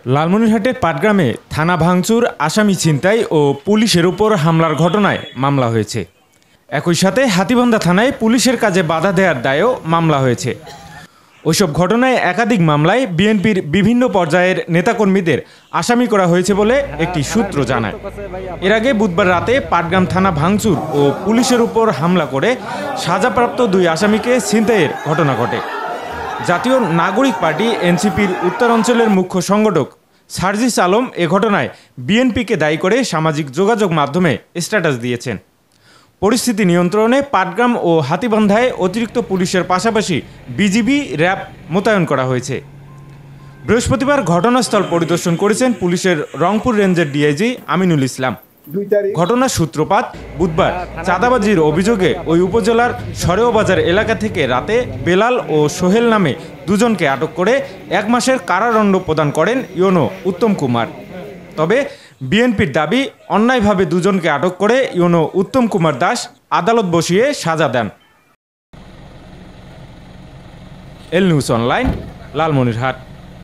লালমনিরহাটের পাটগ্রামে থানা ভাঙচুর, আসামি ছিনতাই ও পুলিশের উপর হামলার ঘটনায় মামলা হয়েছে। একই সাথে হাতীবান্ধা থানায় পুলিশের কাজে বাধা দেওয়ার দায়েও মামলা হয়েছে। ওইসব ঘটনায় একাধিক মামলায় বিএনপির বিভিন্ন পর্যায়ের নেতাকর্মীদের আসামি করা হয়েছে বলে একটি সূত্র জানায়। এর আগে বুধবার রাতে পাটগ্রাম থানা ভাঙচুর ও পুলিশের উপর হামলা করে সাজাপ্রাপ্ত 2 আসামিকে ছিনতাইয়ের ঘটনা ঘটে। জাতীয় নাগরিক পার্টি এনসিপির উত্তরাঞ্চলের মুখ্য সংগঠক সার্জিস আলম এ ঘটনায় বিএনপিকে দায়ী করে সামাজিক যোগাযোগ মাধ্যমে স্ট্যাটাস দিয়েছেন। পরিস্থিতি নিয়ন্ত্রণে পাটগ্রাম ও হাতীবান্ধায় অতিরিক্ত পুলিশের পাশাপাশি বিজিবি, র্যাব মোতায়েন করা হয়েছে। বৃহস্পতিবার ঘটনাস্থল পরিদর্শন করেছেন পুলিশের রংপুর রেঞ্জের ডিআইজি আমিনুল ইসলাম। ঘটনার সূত্রপাত বুধবার চাঁদাবাজির অভিযোগে ওই উপজেলার সরেওবাজার এলাকা থেকে রাতে বেলাল ও সোহেল নামে 2 জনকে আটক করে 1 মাসের কারাদণ্ড প্রদান করেন ইউনো উত্তম কুমার। তবে বিএনপির দাবি, অন্যায়ভাবে 2 জনকে আটক করে ইউনো উত্তম কুমার দাস আদালত বসিয়ে সাজা দেন। এল নিউজ অনলাইন, লালমনিরহাট।